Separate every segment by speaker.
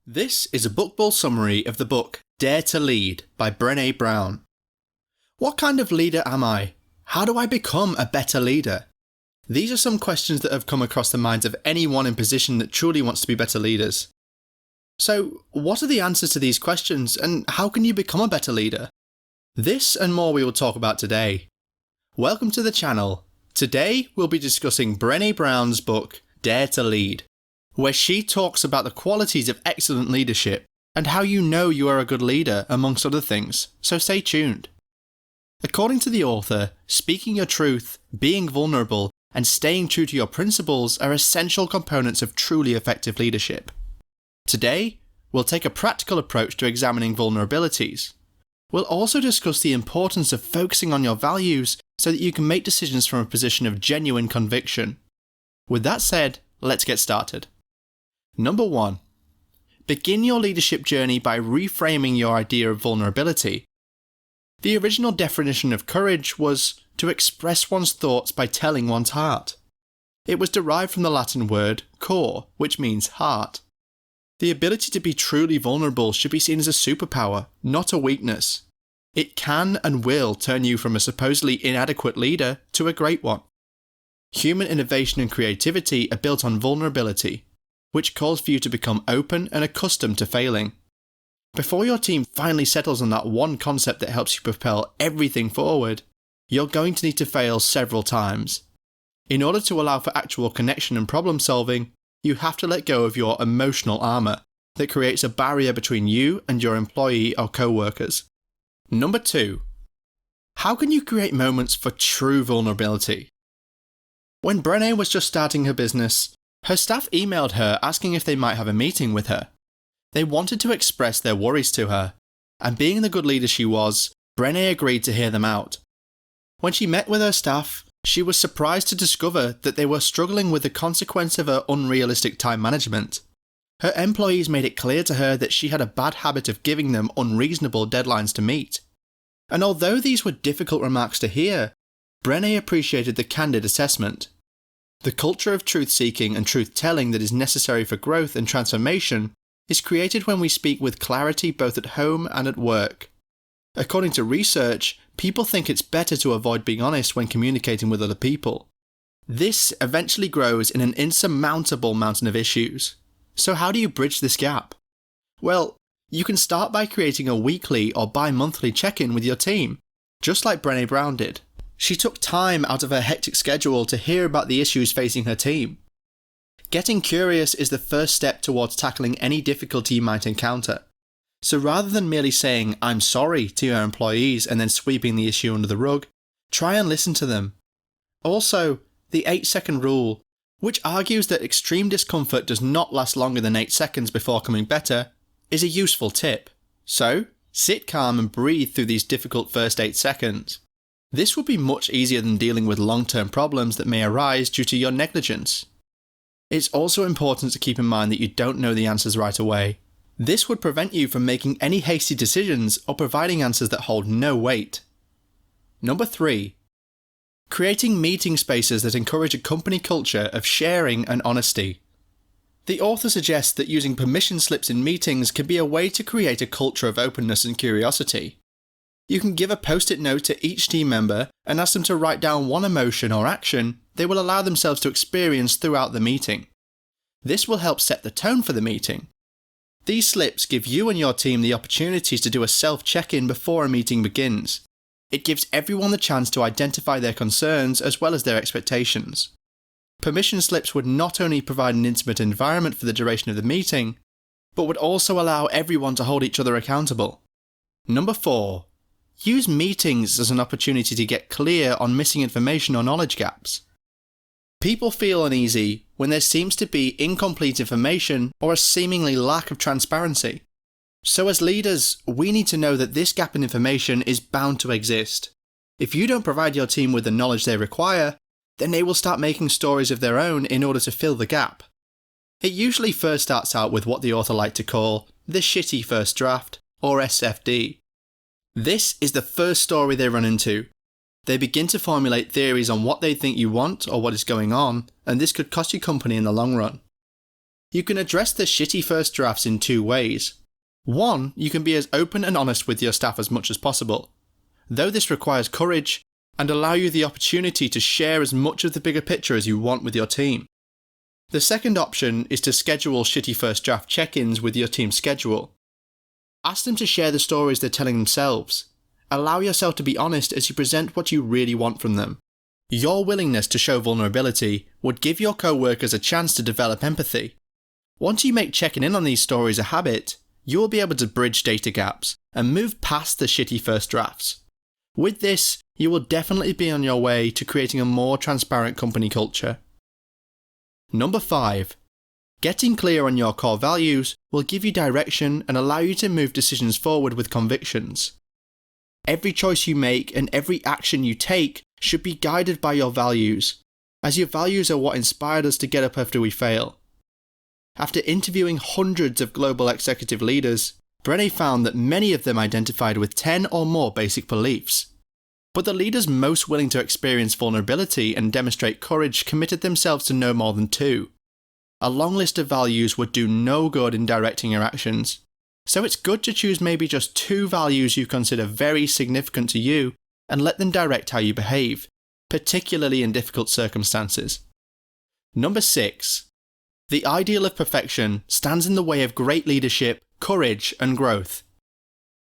Speaker 1: This is a bookball summary of the book Dare to Lead by Brené Brown. What kind of leader am I? How do I become a better leader? These are some questions that have come across the minds of anyone in position that truly wants to be better leaders. So, what are the answers to these questions, and how can you become a better leader? This and more we will talk about today. Welcome to the channel. Today we'll be discussing Brené Brown's book Dare to Lead, where she talks about the qualities of excellent leadership and how you know you are a good leader, amongst other things, so stay tuned. According to the author, speaking your truth, being vulnerable, and staying true to your principles are essential components of truly effective leadership. Today, we'll take a practical approach to examining vulnerabilities. We'll also discuss the importance of focusing on your values so that you can make decisions from a position of genuine conviction. With that said, let's get started. Number 1. Begin your leadership journey by reframing your idea of vulnerability. The original definition of courage was to express one's thoughts by telling one's heart. It was derived from the Latin word cor, which means heart. The ability to be truly vulnerable should be seen as a superpower, not a weakness. It can and will turn you from a supposedly inadequate leader to a great one. Human innovation and creativity are built on vulnerability, which calls for you to become open and accustomed to failing. Before your team finally settles on that one concept that helps you propel everything forward, you're going to need to fail several times. In order to allow for actual connection and problem solving, you have to let go of your emotional armor that creates a barrier between you and your employee or co-workers. Number 2. How can you create moments for true vulnerability? When Brené was just starting her business, her staff emailed her asking if they might have a meeting with her. They wanted to express their worries to her, and being the good leader she was, Brené agreed to hear them out. When she met with her staff, she was surprised to discover that they were struggling with the consequence of her unrealistic time management. Her employees made it clear to her that she had a bad habit of giving them unreasonable deadlines to meet. And although these were difficult remarks to hear, Brené appreciated the candid assessment. The culture of truth-seeking and truth-telling that is necessary for growth and transformation is created when we speak with clarity both at home and at work. According to research, people think it's better to avoid being honest when communicating with other people. This eventually grows in an insurmountable mountain of issues. So how do you bridge this gap? Well, you can start by creating a weekly or bi-monthly check-in with your team, just like Brené Brown did. She took time out of her hectic schedule to hear about the issues facing her team. Getting curious is the first step towards tackling any difficulty you might encounter. So rather than merely saying, "I'm sorry" to your employees and then sweeping the issue under the rug, try and listen to them. Also, the 8-second rule, which argues that extreme discomfort does not last longer than 8 seconds before coming better, is a useful tip. So, sit calm and breathe through these difficult first 8 seconds. This will be much easier than dealing with long-term problems that may arise due to your negligence. It's also important to keep in mind that you don't know the answers right away. This would prevent you from making any hasty decisions or providing answers that hold no weight. Number 3. Creating meeting spaces that encourage a company culture of sharing and honesty. The author suggests that using permission slips in meetings can be a way to create a culture of openness and curiosity. You can give a post-it note to each team member and ask them to write down one emotion or action they will allow themselves to experience throughout the meeting. This will help set the tone for the meeting. These slips give you and your team the opportunities to do a self-check-in before a meeting begins. It gives everyone the chance to identify their concerns as well as their expectations. Permission slips would not only provide an intimate environment for the duration of the meeting, but would also allow everyone to hold each other accountable. Number 4. Use meetings as an opportunity to get clear on missing information or knowledge gaps. People feel uneasy when there seems to be incomplete information or a seemingly lack of transparency. So as leaders, we need to know that this gap in information is bound to exist. If you don't provide your team with the knowledge they require, then they will start making stories of their own in order to fill the gap. It usually first starts out with what the author liked to call the shitty first draft, or SFD. This is the first story they run into. They begin to formulate theories on what they think you want or what is going on, and this could cost your company in the long run. You can address the shitty first drafts in two ways. One, you can be as open and honest with your staff as much as possible, though this requires courage, and allow you the opportunity to share as much of the bigger picture as you want with your team. The second option is to schedule shitty first draft check-ins with your team's schedule. Ask them to share the stories they're telling themselves. Allow yourself to be honest as you present what you really want from them. Your willingness to show vulnerability would give your co-workers a chance to develop empathy. Once you make checking in on these stories a habit, you'll be able to bridge data gaps and move past the shitty first drafts. With this, you will definitely be on your way to creating a more transparent company culture. Number 5. Getting clear on your core values will give you direction and allow you to move decisions forward with convictions. Every choice you make and every action you take should be guided by your values, as your values are what inspired us to get up after we fail. After interviewing hundreds of global executive leaders, Brené found that many of them identified with 10 or more basic beliefs. But the leaders most willing to experience vulnerability and demonstrate courage committed themselves to no more than 2. A long list of values would do no good in directing your actions, so it's good to choose maybe just 2 values you consider very significant to you and let them direct how you behave, particularly in difficult circumstances. Number 6. The ideal of perfection stands in the way of great leadership, courage, and growth.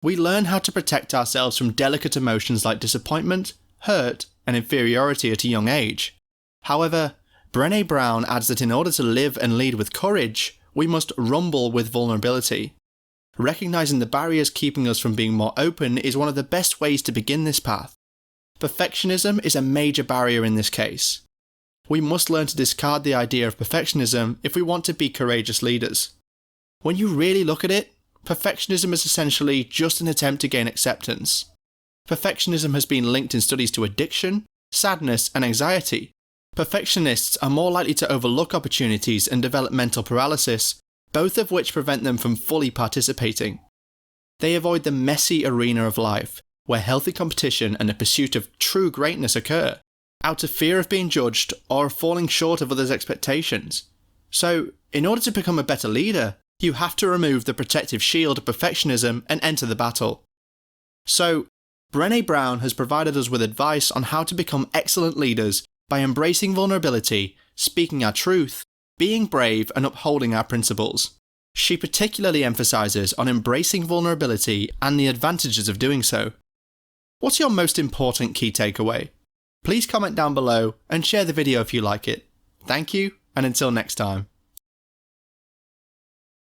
Speaker 1: We learn how to protect ourselves from delicate emotions like disappointment, hurt, and inferiority at a young age. However, Brené Brown adds that in order to live and lead with courage, we must rumble with vulnerability. Recognizing the barriers keeping us from being more open is one of the best ways to begin this path. Perfectionism is a major barrier in this case. We must learn to discard the idea of perfectionism if we want to be courageous leaders. When you really look at it, perfectionism is essentially just an attempt to gain acceptance. Perfectionism has been linked in studies to addiction, sadness, and anxiety. Perfectionists are more likely to overlook opportunities and develop mental paralysis, both of which prevent them from fully participating. They avoid the messy arena of life, where healthy competition and the pursuit of true greatness occur, out of fear of being judged or of falling short of others' expectations. So, in order to become a better leader, you have to remove the protective shield of perfectionism and enter the battle. So, Brené Brown has provided us with advice on how to become excellent leaders by embracing vulnerability, speaking our truth, being brave, and upholding our principles. She particularly emphasizes on embracing vulnerability and the advantages of doing so. What's your most important key takeaway? Please comment down below and share the video if you like it. Thank you, and until next time.